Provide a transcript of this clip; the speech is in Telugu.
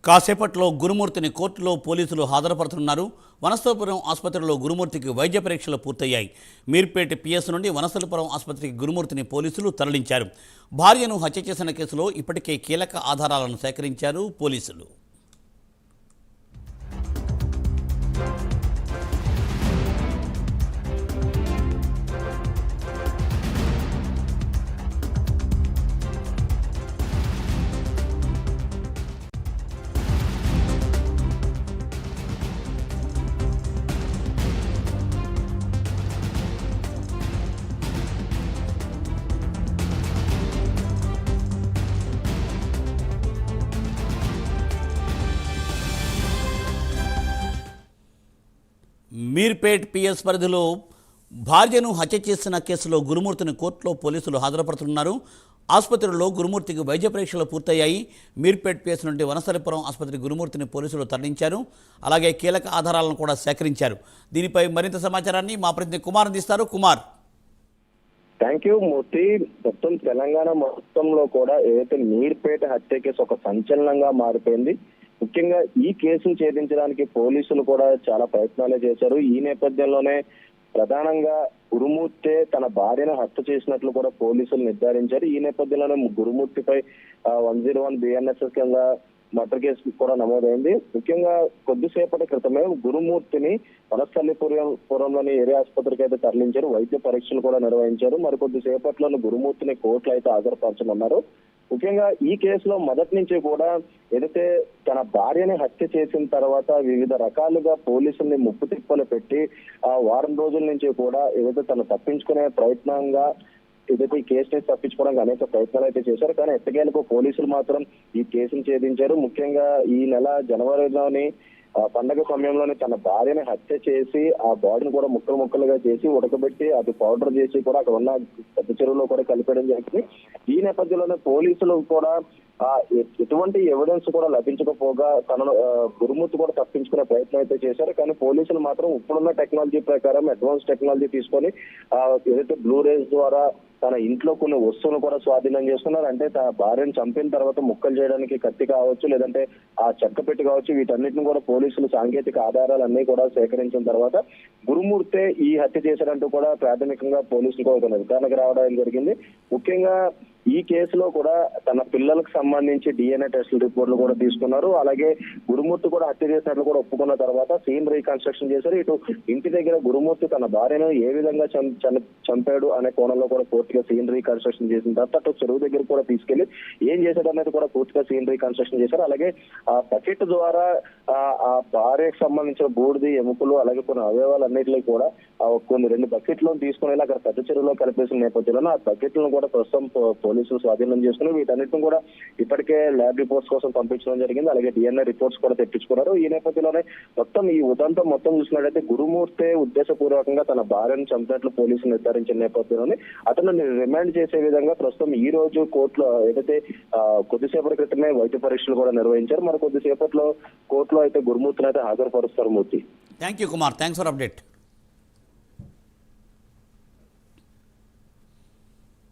కాసేపట్లో గురుమూర్తిని కోర్టులో పోలీసులు హాజరుపడుతున్నారు. వనస్థలిపురం ఆసుపత్రిలో గురుమూర్తికి వైద్య పరీక్షలు పూర్తయ్యాయి. మీర్పేట పిఎస్ నుండి వనస్థలిపురం ఆసుపత్రికి గురుమూర్తిని పోలీసులు తరలించారు. భార్యను హత్య చేసిన కేసులో ఇప్పటికే కీలక ఆధారాలను సేకరించారు పోలీసులు. మీర్పేట్ పిఎస్ పరిధిలో భార్యను హత్య చేసిన కేసులో గురుమూర్తిని కోర్టులో పోలీసులు హాజరుపడుతున్నారు. ఆసుపత్రిలో గురుమూర్తికి వైద్య పరీక్షలు పూర్తయ్యాయి. మీర్పేట్ పిఎస్ నుండి వనస్థలిపురం ఆసుపత్రి గురుమూర్తిని పోలీసులు తరలించారు. అలాగే కీలక ఆధారాలను కూడా సేకరించారు. దీనిపై మరింత సమాచారాన్ని మా ప్రతినిధి కుమార్ అందిస్తారు. కుమార్. థ్యాంక్ యూ మూర్తి. మొత్తం తెలంగాణ మొత్తంలో కూడా ఏదైతే మీర్పేట హత్య కేసు ఒక సంచలనంగా మారిపోయింది. ముఖ్యంగా ఈ కేసును ఛేదించడానికి పోలీసులు కూడా చాలా ప్రయత్నాలే చేశారు. ఈ నేపథ్యంలోనే ప్రధానంగా గురుమూర్తి తన భార్యను హత్య చేసినట్లు కూడా పోలీసులు నిర్ధారించారు. ఈ నేపథ్యంలోనే గురుమూర్తిపై 101 BNSS కింద మర్డర్ కేసు కూడా నమోదైంది. ముఖ్యంగా కొద్దిసేపటి క్రితమే గురుమూర్తిని వనస్థలిపురంలోని ఏరియా ఆసుపత్రికి అయితే తరలించారు. వైద్య పరీక్షలు కూడా నిర్వహించారు. మరికొద్ది సేపట్లోని గురుమూర్తిని కోర్టులో అయితే హాజరుపరచనున్నారు. ముఖ్యంగా ఈ కేసులో మొదటి నుంచి కూడా ఏదైతే తన భార్యని హత్య చేసిన తర్వాత వివిధ రకాలుగా పోలీసుల్ని ముప్పు తిప్పలు పెట్టి వారం రోజుల నుంచి కూడా ఏదైతే తను తప్పించుకునే ప్రయత్నంగా ఏదైతే ఈ కేసుని తప్పించుకోవడానికి అనేక ప్రయత్నాలు అయితే చేశారు. కానీ ఎట్టకేలకు పోలీసులు మాత్రం ఈ కేసును ఛేదించారు. ముఖ్యంగా ఈ నెల జనవరిలోని పండగ సమయంలోనే తన భార్యని హత్య చేసి ఆ బాడీని కూడా ముక్కలు ముక్కలుగా చేసి ఉడకబెట్టి అది పౌడర్ చేసి కూడా అక్కడ ఉన్న పెద్ద చెరువులో కూడా కలిపేయడం జరిగింది. ఈ నేపథ్యంలోనే పోలీసులు కూడా ఎటువంటి ఎవిడెన్స్ కూడా లభించకపోగా తనను గురుమూర్తి కూడా తప్పించుకునే ప్రయత్నం అయితే చేశారు. కానీ పోలీసులు మాత్రం ఇప్పుడున్న టెక్నాలజీ ప్రకారం అడ్వాన్స్ టెక్నాలజీ తీసుకొని ఏదైతే బ్లూ రేస్ ద్వారా తన ఇంట్లో కొన్ని వస్తువులు కూడా స్వాధీనం చేసుకున్నారు. అంటే తన భార్యను చంపిన తర్వాత ముక్కలు చేయడానికి కత్తి కావచ్చు, లేదంటే ఆ చెక్క పెట్టి కావచ్చు, వీటన్నిటిని కూడా పోలీసులు సాంకేతిక ఆధారాలన్నీ కూడా సేకరించిన తర్వాత గురుమూర్తి ఈ హత్య చేశారంటూ కూడా ప్రాథమికంగా పోలీసులు కూడా ఒక నిర్ధారణకు రావడం జరిగింది. ముఖ్యంగా ఈ కేసులో కూడా తన పిల్లలకు సంబంధించి DNA టెస్టుల రిపోర్ట్లు కూడా తీసుకున్నారు. అలాగే గురుమూర్తి కూడా హత్య చేసినట్లు కూడా ఒప్పుకున్న తర్వాత సీన్ రీకన్స్ట్రక్షన్ చేశారు. ఇటు ఇంటి దగ్గర గురుమూర్తి తన భార్యను ఏ విధంగా చంపాడు అనే కోణంలో కూడా పూర్తిగా సీన్ రీకన్స్ట్రక్షన్ చేసిన తర్వాత అటు చెరువు దగ్గర కూడా తీసుకెళ్లి ఏం చేశాడు అనేది కూడా పూర్తిగా సీన్ రీకన్స్ట్రక్షన్ చేశారు. అలాగే ఆ బకెట్ ద్వారా ఆ భార్యకు సంబంధించిన బూడిది, ఎముకలు, అలాగే కొన్ని అవయవాలన్నింటినీ కూడా కొన్ని 2 బకెట్లను తీసుకుని అక్కడ పెద్ద చెరువులో కలిపేసిన నేపథ్యంలో ఆ బకెట్లను కూడా ప్రస్తుతం పోలీసులు స్వాధీనం చేసుకుని వీటన్నిటిని కూడా ఇప్పటికే ల్యాబ్ రిపోర్ట్స్ కోసం పంపించడం జరిగింది. అలాగే DNA రిపోర్ట్స్ కూడా తెప్పించుకున్నారు. ఈ నేపథ్యంలోనే మొత్తం ఈ ఉదంతం మొత్తం చూసినట్లయితే గురుమూర్తి ఉద్దేశపూర్వకంగా తన భార్యను చంపినట్లు పోలీసులు నిర్ధారించిన నేపథ్యంలోనే అతను రిమాండ్ చేసే విధంగా ప్రస్తుతం ఈ రోజు కోర్టులో ఏదైతే కొద్దిసేపటి క్రితమే వైద్య పరీక్షలు కూడా నిర్వహించారు. మరి కొద్దిసేపట్లో కోర్టులో అయితే గురుమూర్తిని అయితే హాజరుపరుస్తారు. Murthy. Thank you Kumar. Thanks for update.